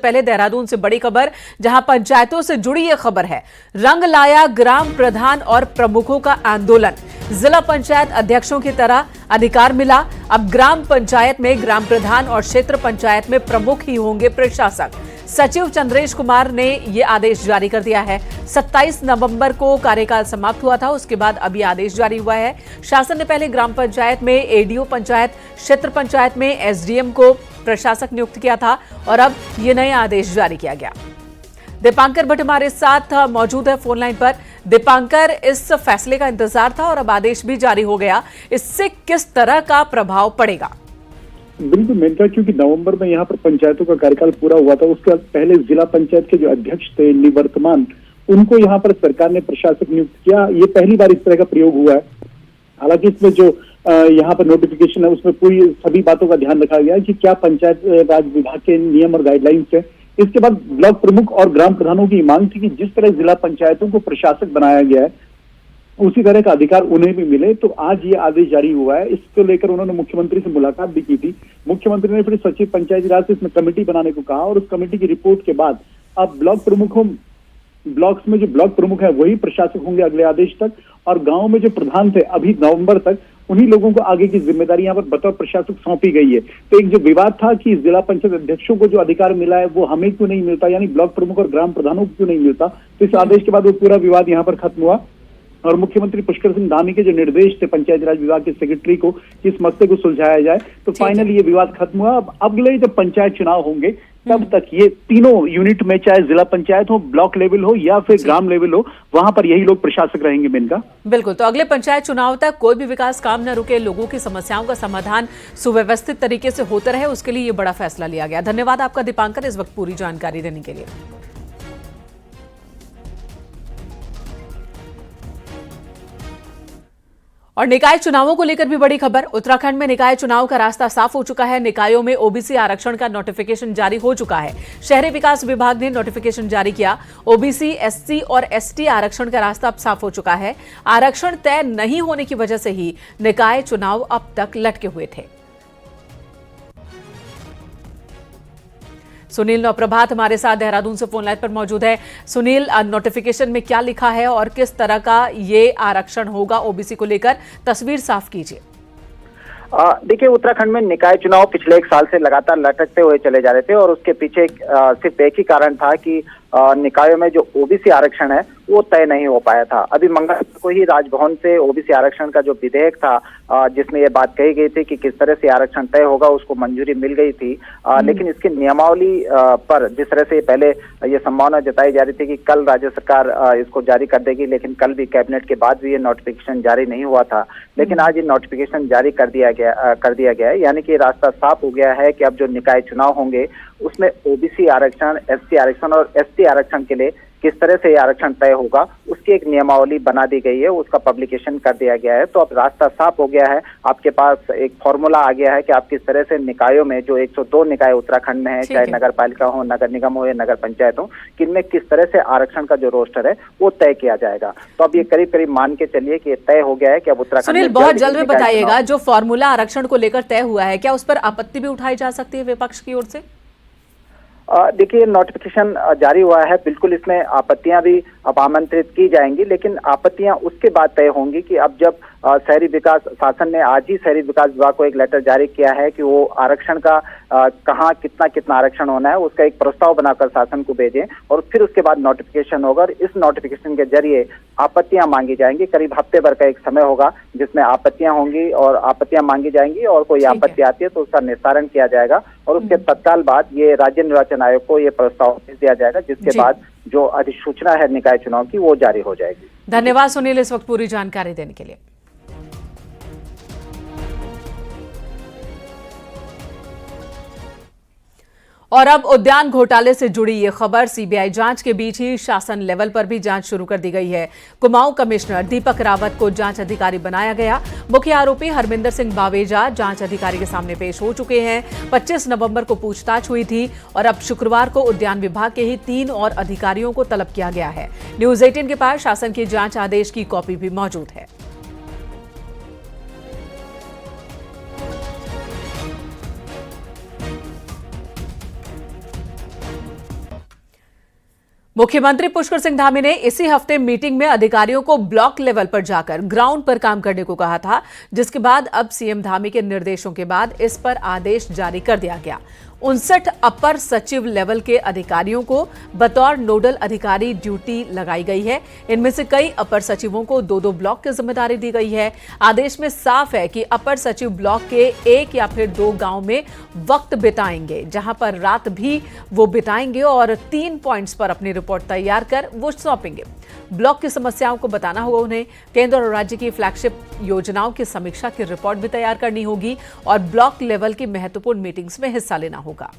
पहले देहरादून से बड़ी खबर, जहां पंचायतों से जुड़ी यह खबर है। रंग लाया ग्राम प्रधान और प्रमुखों का आंदोलन। जिला पंचायत अध्यक्षों की तरह अधिकार मिला। अब ग्राम पंचायत में ग्राम प्रधान और क्षेत्र पंचायत में प्रमुख ही होंगे प्रशासक। सचिव चंद्रेश कुमार ने यह आदेश जारी कर दिया है। 27 नवंबर को कार्यकाल समाप्त हुआ था, उसके बाद अब यह आदेश जारी हुआ है। शासन ने पहले ग्राम पंचायत में एडीओ पंचायत, क्षेत्र पंचायत में एसडीएम को प्रशासक नियुक्त किया था और अब ये नया आदेश जारी किया गया। दीपांकर भट्ट हमारे साथ मौजूद है फोन लाइन पर। दीपांकर, इस फैसले का इंतजार था और अब आदेश भी जारी हो गया, इससे किस तरह का प्रभाव पड़ेगा? बिल्कुल मेनका, क्योंकि नवंबर में यहाँ पर पंचायतों का कार्यकाल पूरा हुआ था, उसके पहले जिला पंचायत के जो अध्यक्ष थे निवर्तमान, उनको यहाँ पर सरकार ने प्रशासक नियुक्त किया। ये पहली बार इस तरह का प्रयोग हुआ है। हालांकि इसमें जो यहाँ पर नोटिफिकेशन है उसमें पूरी सभी बातों का ध्यान रखा गया है कि क्या पंचायत राज विभाग के नियम और गाइडलाइंस है। इसके बाद ब्लॉक प्रमुख और ग्राम प्रधानों की मांग थी कि जिस तरह जिला पंचायतों को प्रशासक बनाया गया है उसी तरह का अधिकार उन्हें भी मिले। तो आज ये आदेश जारी हुआ है। इसको लेकर उन्होंने मुख्यमंत्री से मुलाकात भी की थी। मुख्यमंत्री ने फिर सचिव पंचायती राज से इसमें कमेटी बनाने को कहा और उस कमेटी की रिपोर्ट के बाद अब ब्लॉक्स में जो ब्लॉक प्रमुख है वही प्रशासक होंगे अगले आदेश तक, और गांव में जो प्रधान थे अभी नवंबर तक, उन्हीं लोगों को आगे की जिम्मेदारी यहाँ पर बतौर प्रशासक सौंपी गई है। तो एक जो विवाद था कि जिला पंचायत अध्यक्षों को जो अधिकार मिला है वो हमें क्यों नहीं मिलता, यानी ब्लॉक प्रमुख और ग्राम प्रधानों को क्यों नहीं मिलता, तो इस आदेश के बाद वो पूरा विवाद यहाँ पर खत्म हुआ और मुख्यमंत्री पुष्कर सिंह धामी के जो निर्देश थे पंचायती राज विभाग के सेक्रेटरी को कि इस मसले को सुलझाया जाए, तो फाइनली ये विवाद खत्म हुआ। अब अगले जब पंचायत चुनाव होंगे तब तक ये तीनों यूनिट में, चाहे जिला पंचायत हो, ब्लॉक लेवल हो या फिर ग्राम लेवल हो, वहां पर यही लोग प्रशासक रहेंगे। मेनका, बिल्कुल, तो अगले पंचायत चुनाव तक कोई भी विकास काम न रुके, लोगों की समस्याओं का समाधान सुव्यवस्थित तरीके से होता रहे, उसके लिए ये बड़ा फैसला लिया गया। धन्यवाद आपका दीपांकर, इस वक्त पूरी जानकारी देने के लिए। और निकाय चुनावों को लेकर भी बड़ी खबर। उत्तराखंड में निकाय चुनाव का रास्ता साफ हो चुका है। निकायों में ओबीसी आरक्षण का नोटिफिकेशन जारी हो चुका है। शहरी विकास विभाग ने नोटिफिकेशन जारी किया। ओबीसी, एससी और एसटी आरक्षण का रास्ता अब साफ हो चुका है। आरक्षण तय नहीं होने की वजह से ही निकाय चुनाव अब तक लटके हुए थे। सुनील नौप्रभात हमारे साथ देहरादून से फोन लाइन पर मौजूद है। सुनील, नोटिफिकेशन में क्या लिखा है और किस तरह का ये आरक्षण होगा ओबीसी को लेकर, तस्वीर साफ कीजिए। देखिए, उत्तराखंड में निकाय चुनाव पिछले 1 साल से लगातार लटकते हुए चले जा रहे थे और उसके पीछे सिर्फ एक ही कारण था कि निकायों में जो ओबीसी आरक्षण है वो तय नहीं हो पाया था। अभी मंगलवार को ही राजभवन से ओबीसी आरक्षण का जो विधेयक था जिसमें ये बात कही गई थी कि किस तरह से आरक्षण तय होगा, उसको मंजूरी मिल गई थी। लेकिन इसकी नियमावली पर जिस तरह से पहले ये संभावना जताई जा रही थी कि कल राज्य सरकार इसको जारी कर देगी, लेकिन कल भी कैबिनेट के बाद भी ये नोटिफिकेशन जारी नहीं हुआ था। लेकिन आज ये नोटिफिकेशन जारी कर दिया गया है, यानी कि रास्ता साफ हो गया है कि अब जो निकाय चुनाव होंगे उसमें ओबीसी आरक्षण, एससी आरक्षण और एसटी आरक्षण के लिए किस तरह से आरक्षण तय होगा उसकी एक नियमावली बना दी गई है, उसका पब्लिकेशन कर दिया गया है। तो अब रास्ता साफ हो गया है, आपके पास एक फॉर्मूला आ गया है कि आप किस तरह से निकायों में, जो 102 निकाय उत्तराखंड में है, चाहे नगर पालिका हो, नगर निगम हो या नगर पंचायत हो, किनमें किस तरह से आरक्षण का जो रोस्टर है वो तय किया जाएगा। तो अब ये करीब करीब मान के चलिए कि तय हो गया है कि अब उत्तराखंड। सुनील, बहुत जल्द में बताइएगा, जो फॉर्मूला आरक्षण को लेकर तय हुआ है, क्या उस पर आपत्ति भी उठाई जा सकती है विपक्ष की ओर से? देखिए, नोटिफिकेशन जारी हुआ है, बिल्कुल इसमें आपत्तियां भी अब आमंत्रित की जाएंगी, लेकिन आपत्तियां उसके बाद तय होंगी कि अब जब शहरी विकास शासन ने आज ही शहरी विकास विभाग को एक लेटर जारी किया है कि वो आरक्षण का कहाँ कितना आरक्षण होना है उसका एक प्रस्ताव बनाकर शासन को भेजें और फिर उसके बाद नोटिफिकेशन होगा और इस नोटिफिकेशन के जरिए आपत्तियां मांगी जाएंगी। करीब हफ्ते भर का एक समय होगा जिसमें आपत्तियां होंगी और आपत्तियां मांगी जाएंगी और कोई आपत्ति आती है तो उसका निस्तारण किया जाएगा और उसके तत्काल बाद ये राज्य निर्वाचन आयोग को ये प्रस्ताव भेज दिया जाएगा, जिसके बाद जो अधिसूचना है निकाय चुनाव की वो जारी हो जाएगी। धन्यवाद सुनील, इस वक्त पूरी जानकारी देने के लिए। और अब उद्यान घोटाले से जुड़ी ये खबर, सीबीआई जांच के बीच ही शासन लेवल पर भी जांच शुरू कर दी गई है। कुमाऊं कमिश्नर दीपक रावत को जांच अधिकारी बनाया गया। मुख्य आरोपी हरमिंदर सिंह बावेजा जांच अधिकारी के सामने पेश हो चुके हैं। 25 नवंबर को पूछताछ हुई थी और अब शुक्रवार को उद्यान विभाग के ही 3 और अधिकारियों को तलब किया गया है। न्यूज 18 के पास शासन के जांच आदेश की कॉपी भी मौजूद है। मुख्यमंत्री पुष्कर सिंह धामी ने इसी हफ्ते मीटिंग में अधिकारियों को ब्लॉक लेवल पर जाकर ग्राउंड पर काम करने को कहा था, जिसके बाद अब सीएम धामी के निर्देशों के बाद इस पर आदेश जारी कर दिया गया। 59 अपर सचिव लेवल के अधिकारियों को बतौर नोडल अधिकारी ड्यूटी लगाई गई है। इनमें से कई अपर सचिवों को 2-2 ब्लॉक की जिम्मेदारी दी गई है। आदेश में साफ है कि अपर सचिव ब्लॉक के 1 या फिर 2 गांव में वक्त बिताएंगे, जहां पर रात भी वो बिताएंगे और 3 पॉइंट्स पर अपनी रिपोर्ट तैयार कर वो सौंपेंगे। ब्लॉक की समस्याओं को बताना होगा उन्हें। केंद्र और राज्य की फ्लैगशिप योजनाओं की समीक्षा की रिपोर्ट भी तैयार करनी होगी और ब्लॉक लेवल की महत्वपूर्ण मीटिंग्स में हिस्सा लेना होगा।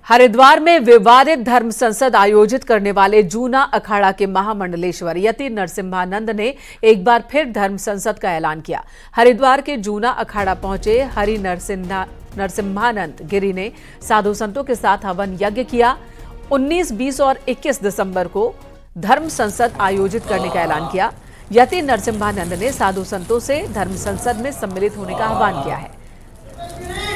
हरिद्वार में विवादित धर्म संसद आयोजित करने वाले जूना अखाड़ा के महामंडलेश्वर यति नरसिम्हानंद ने एक बार फिर धर्म संसद का ऐलान किया। हरिद्वार के जूना अखाड़ा पहुंचे हरि नरसिम्हानंद गिरी ने साधु संतों के साथ हवन यज्ञ किया। 19, 20 और 21 दिसंबर को धर्म संसद आयोजित करने का ऐलान किया। यति नरसिम्हानंद ने साधु संतों से धर्म संसद में सम्मिलित होने का आह्वान किया है।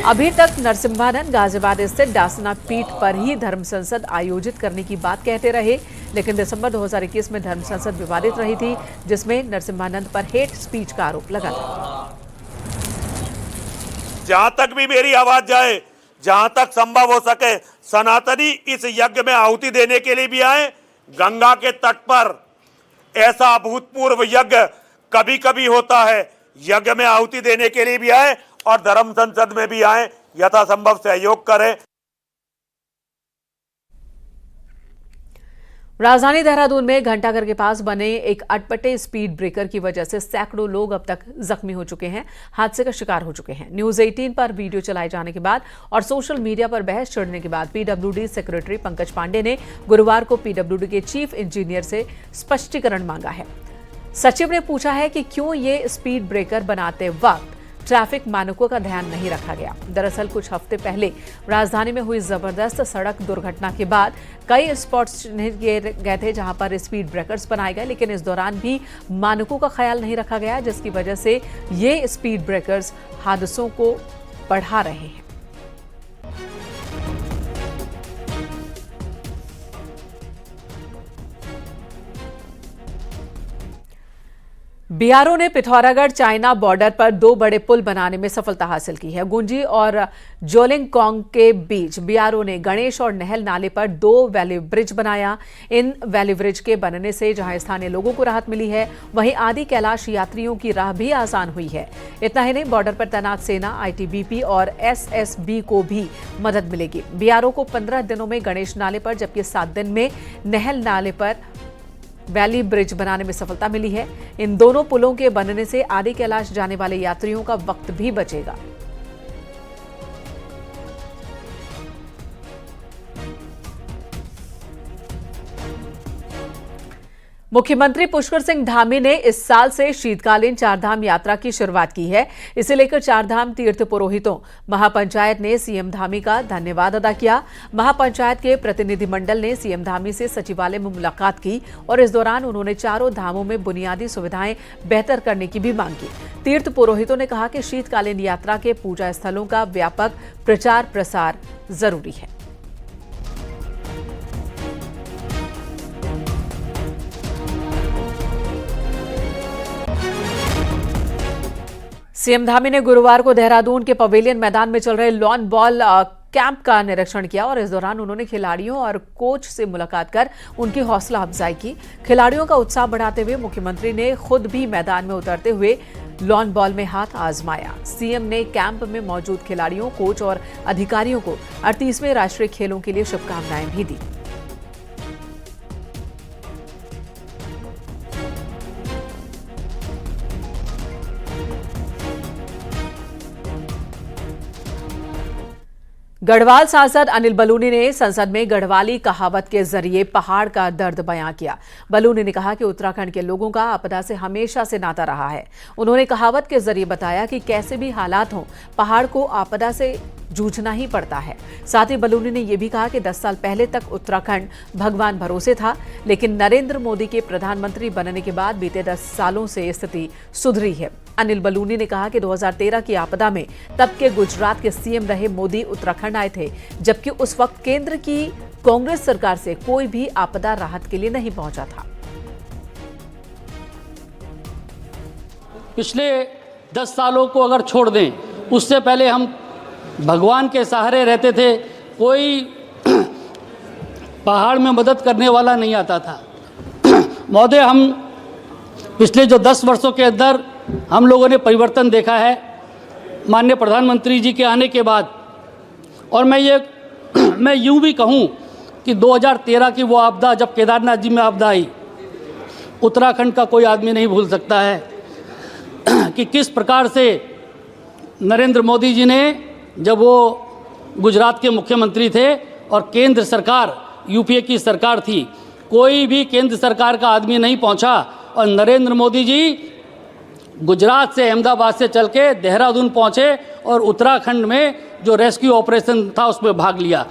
अभी तक नरसिम्हानंद गाजियाबाद स्थित डासना पीठ पर ही धर्म संसद आयोजित करने की बात कहते रहे, लेकिन दिसंबर 2021 में धर्म संसद विवादित रही थी, जिसमें नरसिम्हानंद पर हेट स्पीच का आरोप लगा था। जहां तक भी मेरी आवाज जाए, जहां तक संभव हो सके, सनातनी इस यज्ञ में आहुति देने के लिए भी आए। गंगा के तट पर ऐसा अभूतपूर्व यज्ञ कभी कभी होता है, यज्ञ में आहुति देने के लिए भी आए और धर्म संसद में भी आए, यथासंभव सहयोग करें। राजधानी देहरादून में घंटाघर के पास बने एक अटपटे स्पीड ब्रेकर की वजह से सैकड़ों लोग अब तक जख्मी हो चुके हैं, हादसे का शिकार हो चुके हैं। न्यूज 18 पर वीडियो चलाए जाने के बाद और सोशल मीडिया पर बहस छिड़ने के बाद पीडब्ल्यूडी सेक्रेटरी पंकज पांडे ने गुरुवार को पीडब्ल्यूडी के चीफ इंजीनियर से स्पष्टीकरण मांगा है। सचिव ने पूछा है कि क्यों ये स्पीड ब्रेकर बनाते वक्त ट्रैफिक मानकों का ध्यान नहीं रखा गया। दरअसल कुछ हफ्ते पहले राजधानी में हुई जबरदस्त सड़क दुर्घटना के बाद कई स्पॉट्स चिन्हित किए गए थे जहां पर स्पीड ब्रेकर्स बनाए गए, लेकिन इस दौरान भी मानकों का ख्याल नहीं रखा गया, जिसकी वजह से ये स्पीड ब्रेकर्स हादसों को बढ़ा रहे हैं। बीआरओ ने पिथौरागढ़ चाइना बॉर्डर पर 2 बड़े पुल बनाने में सफलता हासिल की है। गुंजी और जोलिंगकोंग के बीच बीआरओ ने गणेश और नहल नाले पर 2 वैली ब्रिज बनाया। इन वैली ब्रिज के बनने से जहां स्थानीय लोगों को राहत मिली है, वहीं आदि कैलाश यात्रियों की राह भी आसान हुई है। इतना ही नहीं, बॉर्डर पर तैनात सेना, आईटीबीपी और एसएसबी को भी मदद मिलेगी। बीआरओ को 15 दिनों में गणेश नाले पर जबकि 7 दिन में नहल नाले पर वैली ब्रिज बनाने में सफलता मिली है। इन दोनों पुलों के बनने से आदि कैलाश जाने वाले यात्रियों का वक्त भी बचेगा। मुख्यमंत्री पुष्कर सिंह धामी ने इस साल से शीतकालीन चारधाम यात्रा की शुरुआत की है। इसे लेकर चारधाम तीर्थ पुरोहितों महापंचायत ने सीएम धामी का धन्यवाद अदा किया। महापंचायत के प्रतिनिधिमंडल ने सीएम धामी से सचिवालय में मुलाकात की और इस दौरान उन्होंने चारों धामों में बुनियादी सुविधाएं बेहतर करने की भी मांग की। तीर्थ पुरोहितों ने कहा कि शीतकालीन यात्रा के पूजा स्थलों का व्यापक प्रचार प्रसार जरूरी है। सीएम धामी ने गुरुवार को देहरादून के पवेलियन मैदान में चल रहे लॉन बॉल कैंप का निरीक्षण किया और इस दौरान उन्होंने खिलाड़ियों और कोच से मुलाकात कर उनकी हौसला अफजाई की। खिलाड़ियों का उत्साह बढ़ाते हुए मुख्यमंत्री ने खुद भी मैदान में उतरते हुए लॉन बॉल में हाथ आजमाया। सीएम ने कैंप में मौजूद खिलाड़ियों, कोच और अधिकारियों को 38वें राष्ट्रीय खेलों के लिए शुभकामनाएं भी दी। गढ़वाल सांसद अनिल बलूनी ने संसद में गढ़वाली कहावत के जरिए पहाड़ का दर्द बयां किया। बलूनी ने कहा कि उत्तराखंड के लोगों का आपदा से हमेशा से नाता रहा है। उन्होंने कहावत के जरिए बताया कि कैसे भी हालात हों, पहाड़ को आपदा से जूझना ही पड़ता है। साथ ही बलूनी ने यह भी कहा कि 10 साल पहले तक उत्तराखंड भगवान भरोसे था, लेकिन नरेंद्र मोदी के प्रधानमंत्री बनने के बाद बीते 10 सालों से स्थिति सुधरी है। अनिल बलूनी ने कहा कि 2013 की आपदा में तब के गुजरात के सीएम रहे मोदी उत्तराखंड आए थे, जबकि उस वक्त केंद्र की कांग्रेस सरकार से कोई भी आपदा राहत के लिए नहीं पहुंचा था। पिछले 10 सालों को अगर छोड़ दें, उससे पहले हम भगवान के सहारे रहते थे, कोई पहाड़ में मदद करने वाला नहीं आता था। महोदय, हम पिछले जो 10 वर्षों के अंदर हम लोगों ने परिवर्तन देखा है माननीय प्रधानमंत्री जी के आने के बाद। और मैं यूँ भी कहूँ कि 2013 की वो आपदा, जब केदारनाथ जी में आपदा आई, उत्तराखंड का कोई आदमी नहीं भूल सकता है कि किस प्रकार से नरेंद्र मोदी जी ने, जब वो गुजरात के मुख्यमंत्री थे और केंद्र सरकार यूपीए की सरकार थी, कोई भी केंद्र सरकार का आदमी नहीं पहुंचा और नरेंद्र मोदी जी गुजरात से, अहमदाबाद से चल के देहरादून पहुंचे और उत्तराखंड में जो रेस्क्यू ऑपरेशन था उसमें भाग लिया।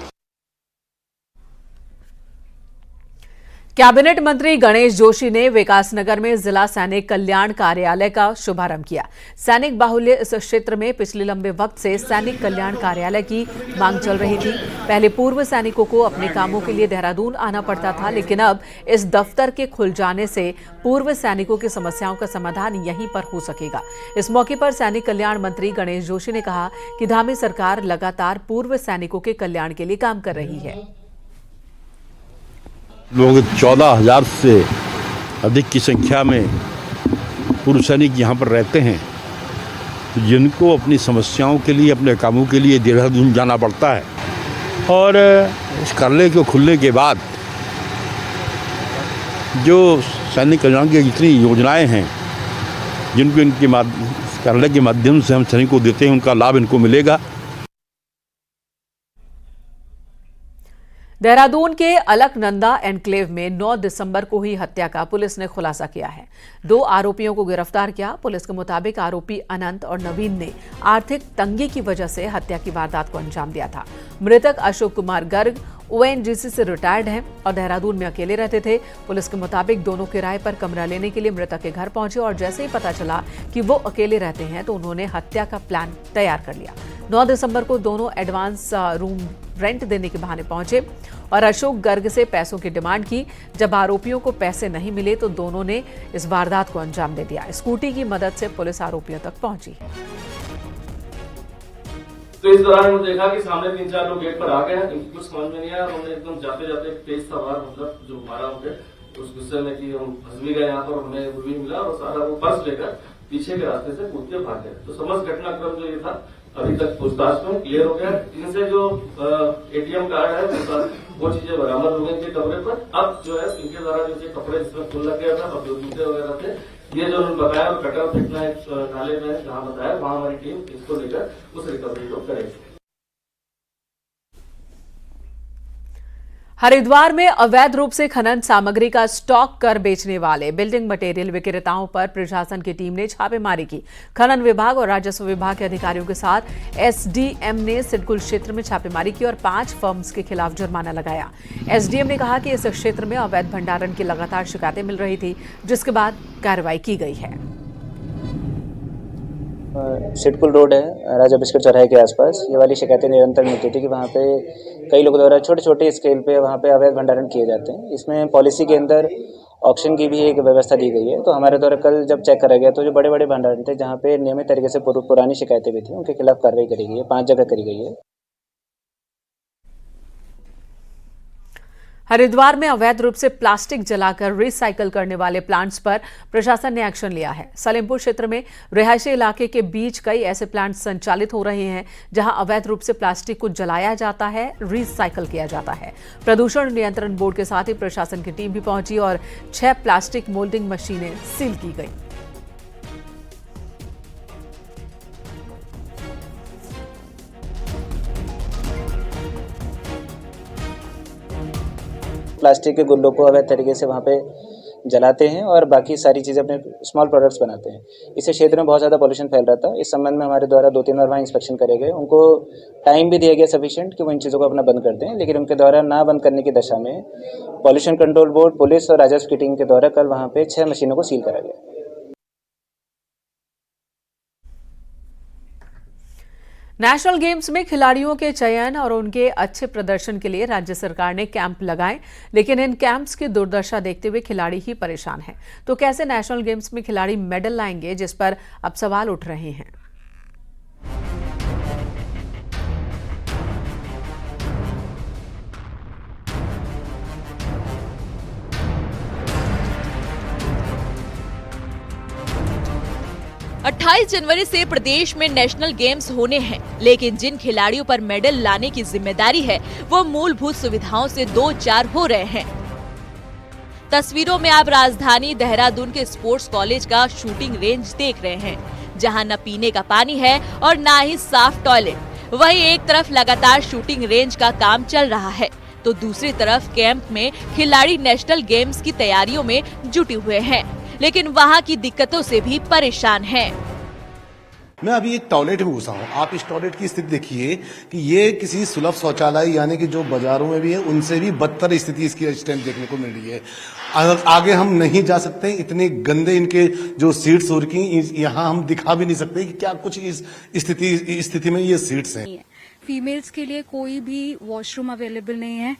कैबिनेट मंत्री गणेश जोशी ने विकासनगर में जिला सैनिक कल्याण कार्यालय का शुभारंभ किया। सैनिक बाहुल्य इस क्षेत्र में पिछले लंबे वक्त से सैनिक कल्याण कार्यालय की मांग चल रही थी। पहले पूर्व सैनिकों को अपने कामों के लिए देहरादून आना पड़ता था, लेकिन अब इस दफ्तर के खुल जाने से पूर्व सैनिकों की समस्याओं का समाधान यहीं पर हो सकेगा। इस मौके पर सैनिक कल्याण मंत्री गणेश जोशी ने कहा कि धामी सरकार लगातार पूर्व सैनिकों के कल्याण के लिए काम कर रही है। लोग 14,000 से अधिक की संख्या में पूर्व सैनिक यहाँ पर रहते हैं, जिनको अपनी समस्याओं के लिए, अपने कामों के लिए देहरादून जाना पड़ता है। और इस कार्यालय के खुलने के बाद जो सैनिक कल्याण की जितनी योजनाएं हैं, जिनको इनके कार्यालय के माध्यम से हम सैनिकों को देते हैं, उनका लाभ इनको मिलेगा। देहरादून के अलकनंदा एनक्लेव में 9 दिसंबर को ही हत्या का पुलिस ने खुलासा किया है। 2 आरोपियों को गिरफ्तार किया। पुलिस के मुताबिक आरोपी अनंत और नवीन ने आर्थिक तंगी की वजह से हत्या की वारदात को अंजाम दिया था। मृतक अशोक कुमार गर्ग ओएनजीसी से रिटायर्ड हैं और देहरादून में अकेले रहते थे। पुलिस के मुताबिक दोनों किराए पर कमरा लेने के लिए मृतक के घर पहुंचे और जैसे ही पता चला कि वो अकेले रहते हैं तो उन्होंने हत्या का प्लान तैयार कर लिया। 9 दिसंबर को दोनों एडवांस रूम रेंट देने के बहाने पहुंचे और अशोक गर्ग से पैसों की डिमांड की। जब आरोपियों को पैसे नहीं मिले तो दोनों ने इस वारदात को अंजाम दे दिया। स्कूटी की मदद से पुलिस आरोपियों तक पहुंची है। तो इस दौरान हमने देखा कि सामने 3-4 लोग गेट पर आ गए हैं, इनको कुछ समझ में नहीं आया। उन्होंने एकदम जाते जाते तेज था बाहर, मतलब जो मारा होंगे उस गुस्से में कि हम फंस भी गए यहाँ पर, हमें वो भी मिला और सारा वो पर्स लेकर पीछे के रास्ते से कूद के भाग गए। तो समझ घटनाक्रम जो ये था अभी तक पूछताछ में क्लियर हो गया। इनसे जो एटीएम कार्ड है वो चीजें बरामद हो गई इनके कमरे पर। अब जो है इनके द्वारा जो कपड़े जिसमें खून लग गया था और जो जूते वगैरह थे, ये जो उन्होंने बताया कटर फेंकना एक नाले में जहां बताया, वहां हमारी टीम इसको लेकर उस रिकवरी को करेगी। हरिद्वार में अवैध रूप से खनन सामग्री का स्टॉक कर बेचने वाले बिल्डिंग मटेरियल विक्रेताओं पर प्रशासन की टीम ने छापेमारी की। खनन विभाग और राजस्व विभाग के अधिकारियों के साथ एसडीएम ने सिडकुल क्षेत्र में छापेमारी की और 5 फर्म्स के खिलाफ जुर्माना लगाया। एसडीएम ने कहा कि इस क्षेत्र में अवैध भंडारण की लगातार शिकायतें मिल रही थी, जिसके बाद कार्रवाई की गई है। सिडकुल रोड है, राजा बिस्किट चौराहे के आसपास, ये वाली शिकायतें निरंतर मिलती थी कि वहाँ पे कई लोगों द्वारा छोटे छोटे स्केल पे वहाँ पे अवैध भंडारण किए जाते हैं। इसमें पॉलिसी के अंदर ऑक्शन की भी एक व्यवस्था दी गई है। तो हमारे द्वारा कल जब चेक करा गया तो जो बड़े बड़े भंडारण थे जहाँ पे नियमित तरीके से पुरानी शिकायतें भी थी, उनके खिलाफ कार्रवाई करी गई है। 5 जगह करी गई है। हरिद्वार में अवैध रूप से प्लास्टिक जलाकर रिसाइकल करने वाले प्लांट्स पर प्रशासन ने एक्शन लिया है। सलेमपुर क्षेत्र में रिहायशी इलाके के बीच कई ऐसे प्लांट संचालित हो रहे हैं जहां अवैध रूप से प्लास्टिक को जलाया जाता है, रिसाइकल किया जाता है। प्रदूषण नियंत्रण बोर्ड के साथ ही प्रशासन की टीम भी पहुंची और 6 प्लास्टिक मोल्डिंग मशीनें सील की गई। प्लास्टिक के गुल्लों को अवैध तरीके से वहाँ पे जलाते हैं और बाकी सारी चीज़ें अपने स्मॉल प्रोडक्ट्स बनाते हैं। इससे क्षेत्र में बहुत ज़्यादा पॉल्यूशन फैल रहा था। इस संबंध में हमारे द्वारा 2-3 बार वहाँ इंस्पेक्शन करे गए। उनको टाइम भी दिया गया सफिशिएंट कि वो इन चीज़ों को अपना बंद कर दें, लेकिन उनके द्वारा ना बंद करने की दशा में पॉल्यूशन कंट्रोल बोर्ड, पुलिस और राजस्व की टीम के द्वारा कल वहाँ पे 6 मशीनों को सील करा गया। नेशनल गेम्स में खिलाड़ियों के चयन और उनके अच्छे प्रदर्शन के लिए राज्य सरकार ने कैंप लगाए, लेकिन इन कैंप्स की दुर्दशा देखते हुए खिलाड़ी ही परेशान हैं। तो कैसे नेशनल गेम्स में खिलाड़ी मेडल लाएंगे, जिस पर अब सवाल उठ रहे हैं। 28 जनवरी से प्रदेश में नेशनल गेम्स होने हैं, लेकिन जिन खिलाड़ियों पर मेडल लाने की जिम्मेदारी है वो मूलभूत सुविधाओं से दो चार हो रहे हैं। तस्वीरों में आप राजधानी देहरादून के स्पोर्ट्स कॉलेज का शूटिंग रेंज देख रहे हैं, जहां न पीने का पानी है और न ही साफ टॉयलेट। वहीं एक तरफ लगातार शूटिंग रेंज का काम चल रहा है, तो दूसरी तरफ कैंप में खिलाड़ी नेशनल गेम्स की तैयारियों में जुटे हुए हैं, लेकिन वहां की दिक्कतों से भी परेशान हैं। मैं अभी एक टॉयलेट में घुसा हूँ। आप इस टॉयलेट की स्थिति देखिए कि ये किसी सुलभ शौचालय यानी कि जो बाजारों में भी है उनसे भी बदतर स्थिति इसकी इस टाइम देखने को मिल रही है। आगे हम नहीं जा सकते, इतने गंदे इनके जो सीट्स हो रखी, यहाँ हम दिखा भी नहीं सकते कि क्या कुछ इस स्थिति में ये सीट्स हैं। फीमेल्स के लिए कोई भी वॉशरूम अवेलेबल नहीं है,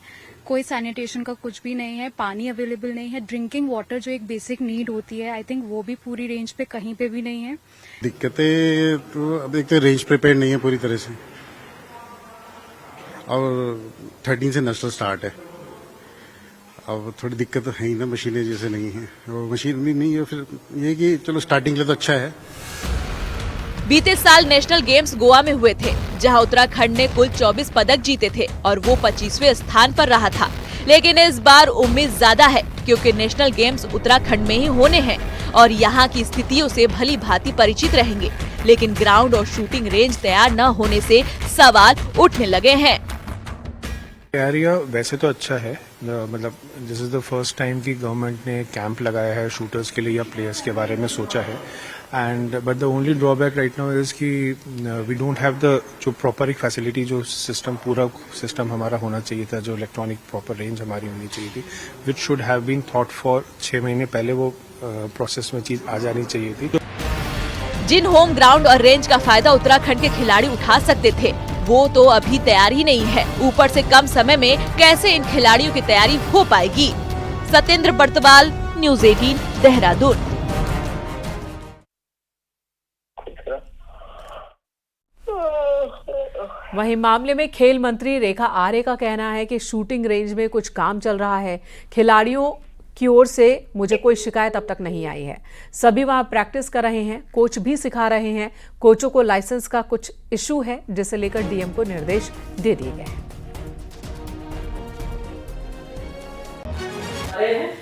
कोई सैनिटेशन का कुछ भी नहीं है, पानी अवेलेबल नहीं है, ड्रिंकिंग वाटर जो एक बेसिक नीड होती है, आई थिंक वो भी पूरी रेंज पे कहीं पे भी नहीं है। दिक्कतें तो अब एक तो रेंज प्रिपेयर नहीं है पूरी तरह से, और 13 से नेशनल स्टार्ट है। अब थोड़ी दिक्कत तो है ही ना, मशीनें जैसे नहीं है, और मशीन भी नहीं है, फिर ये कि चलो स्टार्टिंग के लिए तो अच्छा है। बीते साल नेशनल गेम्स गोवा में हुए थे, जहां उत्तराखंड ने कुल 24 पदक जीते थे और वो 25वें स्थान पर रहा था। लेकिन इस बार उम्मीद ज्यादा है, क्योंकि नेशनल गेम्स उत्तराखंड में ही होने हैं और यहाँ की स्थितियों से भली भांति परिचित रहेंगे। लेकिन ग्राउंड और शूटिंग रेंज तैयार न होने से सवाल उठने लगे हैं। एरिया वैसे तो अच्छा है, मतलब this is the first time कि गवर्नमेंट ने कैंप लगाया है शूटर्स के लिए या प्लेयर्स के बारे में सोचा है। And but the only drawback right now is कि वी डोंट हैव द जो प्रॉपर एक फैसिलिटी, जो सिस्टम पूरा सिस्टम हमारा होना चाहिए था, जो इलेक्ट्रॉनिक प्रॉपर रेंज हमारी होनी चाहिए थी, which should have been thought for 6 महीने पहले वो प्रोसेस में चीज आ जानी चाहिए थी। जिन होम ग्राउंड और रेंज का फायदा उत्तराखंड के खिलाड़ी उठा सकते थे, वो तो अभी तैयार ही नहीं है। ऊपर से कम समय में कैसे इन खिलाड़ियों की तैयारी हो पाएगी। सत्येंद्र बर्तवाल, न्यूज़ 18 देहरादून। वहीं मामले में खेल मंत्री रेखा आर्य का कहना है कि शूटिंग रेंज में कुछ काम चल रहा है। खिलाड़ियों की ओर से मुझे कोई शिकायत अब तक नहीं आई है। सभी वहां प्रैक्टिस कर रहे हैं, कोच भी सिखा रहे हैं। कोचों को लाइसेंस का कुछ इशू है, जिसे लेकर डीएम को निर्देश दे दिए गए हैं।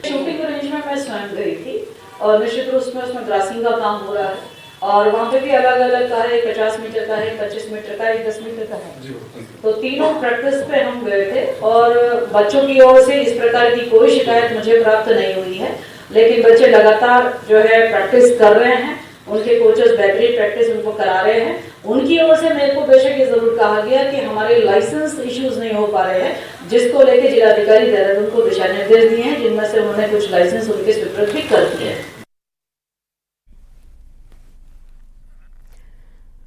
शूटिंग रेंज में मैं स्वयं गई थी और निश्चित रूप में उसमें ग्रासिंग का काम हो रहा है और वहाँ पे भी अलग अलग का है, 50 मीटर का है, 25 मीटर का है, 10 मीटर का है। तो तीनों प्रैक्टिस पे हम गए थे और बच्चों की ओर से इस प्रकार की कोई शिकायत मुझे प्राप्त नहीं हुई है। लेकिन बच्चे लगातार जो है प्रैक्टिस कर रहे हैं, उनके कोचेस बेहतरीन प्रैक्टिस उनको करा रहे हैं। उनकी ओर से मेरे को बेशक ये जरूर कहा गया कि हमारे लाइसेंस इश्यूज नहीं हो पा रहे हैं, जिसको लेके जिलाधिकारी देहरादून को दिशा निर्देश दिए हैं, जिनमें से उन्होंने कुछ लाइसेंस उनके स्वीकृत भी कर दिए हैं।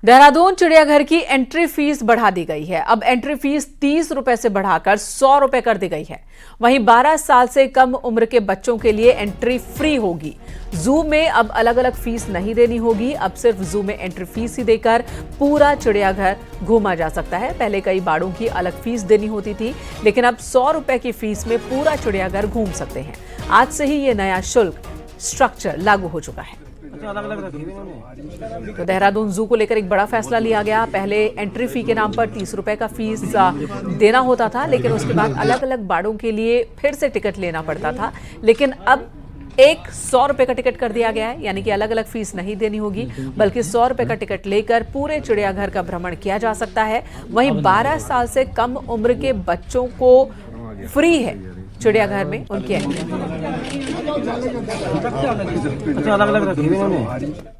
देहरादून चिड़ियाघर की एंट्री फीस बढ़ा दी गई है। अब एंट्री फीस 30 रुपए से बढ़ाकर 100 रुपए कर दी गई है। वहीं 12 साल से कम उम्र के बच्चों के लिए एंट्री फ्री होगी। जू में अब अलग अलग फीस नहीं देनी होगी। अब सिर्फ जू में एंट्री फीस ही देकर पूरा चिड़ियाघर घूमा जा सकता है। पहले कई बाड़ों की अलग फीस देनी होती थी, लेकिन अब 100 रुपए की फीस में पूरा चिड़ियाघर घूम सकते हैं। आज से ही ये नया शुल्क स्ट्रक्चर लागू हो चुका है। तो देहरादून जू को लेकर एक बड़ा फैसला लिया गया। पहले एंट्री फी के नाम पर 30 रुपए का फीस देना होता था, लेकिन उसके बाद अलग अलग बाड़ों के लिए फिर से टिकट लेना पड़ता था। लेकिन अब एक 100 रुपए का टिकट कर दिया गया है, यानी कि अलग अलग फीस नहीं देनी होगी, बल्कि 100 रुपए का टिकट लेकर पूरे चिड़ियाघर का भ्रमण किया जा सकता है। वहीं 12 साल से कम उम्र के बच्चों को फ्री है चिड़ियाघर में उनकी एंट्री। अच्छा अलग अलग रखे हुए इन्होंने।